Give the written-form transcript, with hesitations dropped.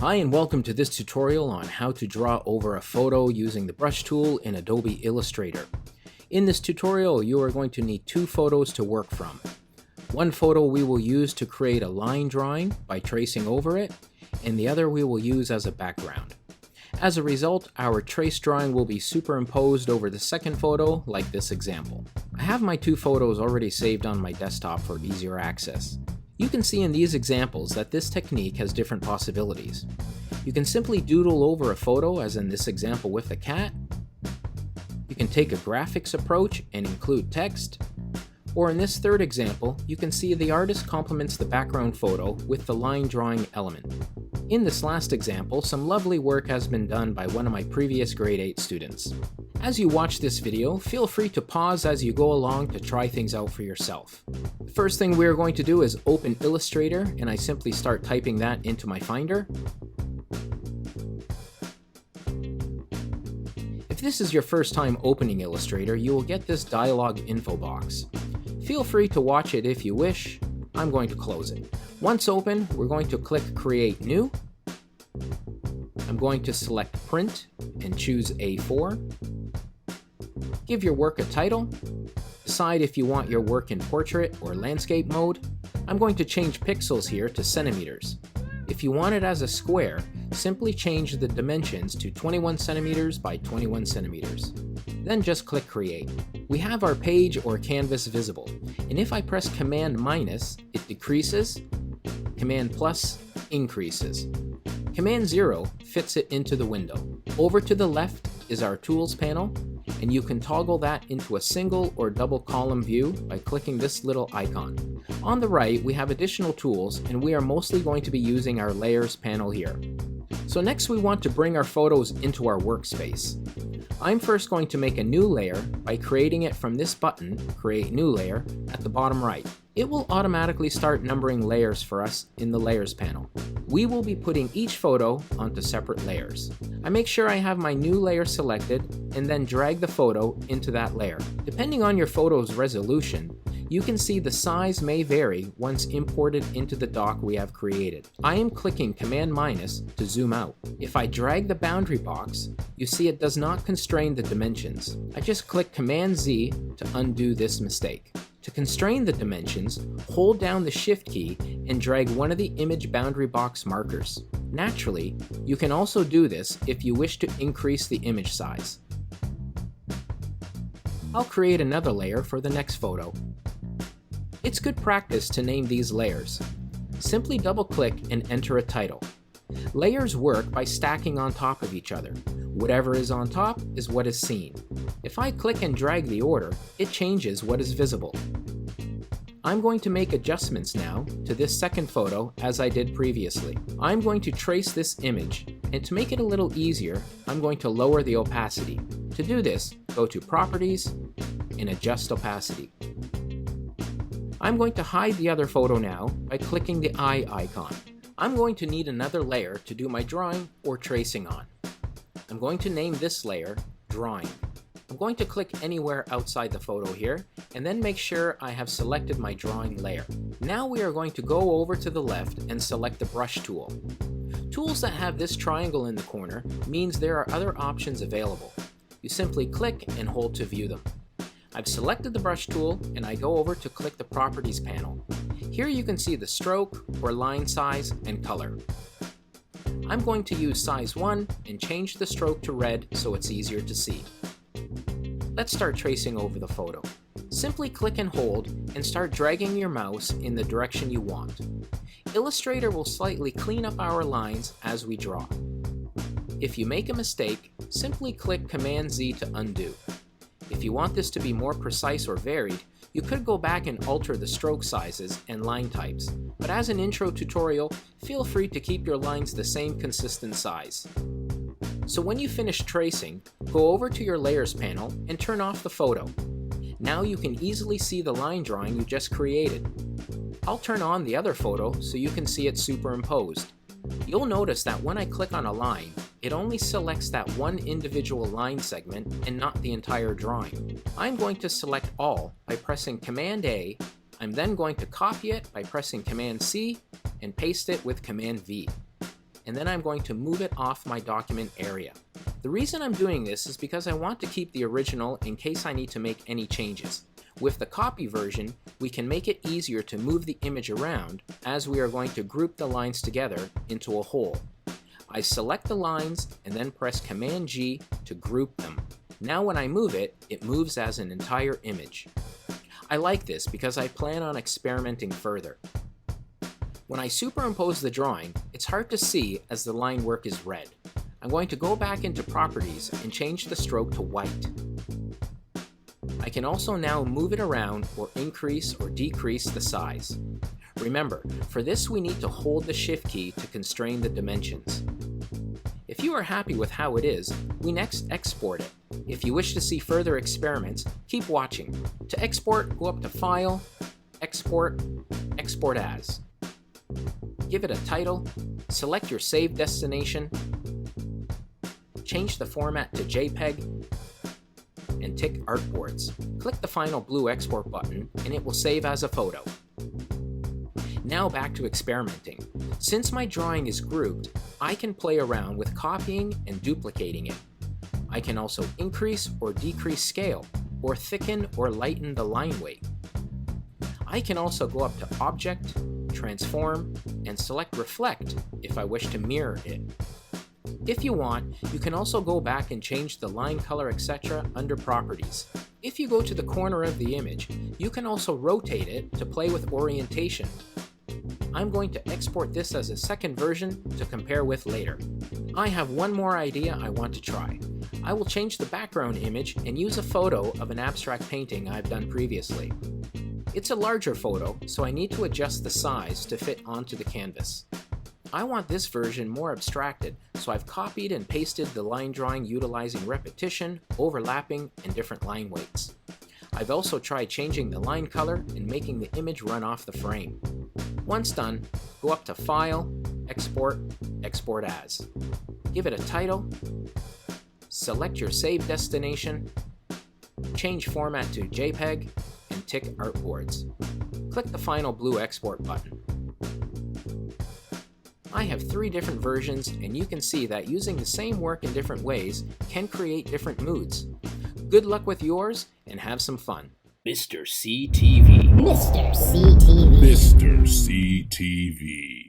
Hi and welcome to this tutorial on how to draw over a photo using the brush tool in Adobe Illustrator. In this tutorial, you are going to need two photos to work from. One photo we will use to create a line drawing by tracing over it, and the other we will use as a background. As a result, our trace drawing will be superimposed over the second photo, like this example. I have my two photos already saved on my desktop for easier access. You can see in these examples that this technique has different possibilities. You can simply doodle over a photo, as in this example with a cat. You can take a graphics approach and include text. Or in this third example, you can see the artist complements the background photo with the line drawing element. In this last example, some lovely work has been done by one of my previous grade 8 students. As you watch this video, feel free to pause as you go along to try things out for yourself. The first thing we're going to do is open Illustrator, and I simply start typing that into my Finder. If this is your first time opening Illustrator, you will get this dialog info box. Feel free to watch it if you wish. I'm going to close it. Once open, we're going to click Create New. I'm going to select Print and choose A4. Give your work a title. Decide if you want your work in portrait or landscape mode. I'm going to change pixels here to centimeters. If you want it as a square, simply change the dimensions to 21 centimeters by 21 centimeters. Then just click Create. We have our page or canvas visible, and if I press Command minus, it decreases, Command plus increases. Command 0 fits it into the window. Over to the left is our Tools panel, and you can toggle that into a single or double column view by clicking this little icon. On the right, we have additional tools, and we are mostly going to be using our Layers panel here. So next we want to bring our photos into our workspace. I'm first going to make a new layer by creating it from this button, Create New Layer, at the bottom right. It will automatically start numbering layers for us in the Layers panel. We will be putting each photo onto separate layers. I make sure I have my new layer selected and then drag the photo into that layer. Depending on your photo's resolution, you can see the size may vary once imported into the dock we have created. I am clicking Command minus to zoom out. If I drag the boundary box, you see it does not constrain the dimensions. I just click Command Z to undo this mistake. To constrain the dimensions, hold down the Shift key and drag one of the image boundary box markers. Naturally, you can also do this if you wish to increase the image size. I'll create another layer for the next photo. It's good practice to name these layers. Simply double-click and enter a title. Layers work by stacking on top of each other. Whatever is on top is what is seen. If I click and drag the order, it changes what is visible. I'm going to make adjustments now to this second photo as I did previously. I'm going to trace this image, and to make it a little easier, I'm going to lower the opacity. To do this, go to Properties and Adjust Opacity. I'm going to hide the other photo now by clicking the eye icon. I'm going to need another layer to do my drawing or tracing on. I'm going to name this layer Drawing. I'm going to click anywhere outside the photo here, and then make sure I have selected my drawing layer. Now we are going to go over to the left and select the Brush tool. Tools that have this triangle in the corner means there are other options available. You simply click and hold to view them. I've selected the Brush tool, and I go over to click the Properties panel. Here you can see the stroke, or line size, and color. I'm going to use size 1 and change the stroke to red so it's easier to see. Let's start tracing over the photo. Simply click and hold and start dragging your mouse in the direction you want. Illustrator will slightly clean up our lines as we draw. If you make a mistake, simply click Command Z to undo. If you want this to be more precise or varied, you could go back and alter the stroke sizes and line types, but as an intro tutorial, feel free to keep your lines the same consistent size. So when you finish tracing, go over to your Layers panel and turn off the photo. Now you can easily see the line drawing you just created. I'll turn on the other photo so you can see it superimposed. You'll notice that when I click on a line, it only selects that one individual line segment and not the entire drawing. I'm going to select all by pressing Command A. I'm then going to copy it by pressing Command C and paste it with Command V. and then I'm going to move it off my document area. The reason I'm doing this is because I want to keep the original in case I need to make any changes. With the copy version, we can make it easier to move the image around as we are going to group the lines together into a whole. I select the lines and then press Command G to group them. Now when I move it, it moves as an entire image. I like this because I plan on experimenting further. When I superimpose the drawing, it's hard to see as the line work is red. I'm going to go back into Properties and change the stroke to white. I can also now move it around or increase or decrease the size. Remember, for this we need to hold the Shift key to constrain the dimensions. If you are happy with how it is, we next export it. If you wish to see further experiments, keep watching. To export, go up to File, Export, Export As. Give it a title, select your save destination, change the format to JPEG, and tick Artboards. Click the final blue export button and it will save as a photo. Now back to experimenting. Since my drawing is grouped, I can play around with copying and duplicating it. I can also increase or decrease scale, or thicken or lighten the line weight. I can also go up to Object, Transform, and select Reflect if I wish to mirror it. If you want, you can also go back and change the line color, etc. under Properties. If you go to the corner of the image, you can also rotate it to play with orientation. I'm going to export this as a second version to compare with later. I have one more idea I want to try. I will change the background image and use a photo of an abstract painting I've done previously. It's a larger photo, so I need to adjust the size to fit onto the canvas. I want this version more abstracted, so I've copied and pasted the line drawing utilizing repetition, overlapping, and different line weights. I've also tried changing the line color and making the image run off the frame. Once done, go up to File, Export, Export As. Give it a title, select your save destination, change format to JPEG, and tick Artboards. Click the final blue export button. I have 3 different versions, and you can see that using the same work in different ways can create different moods. Good luck with yours, and have some fun. Mr. CTV. Mr. CTV. Mr. CTV.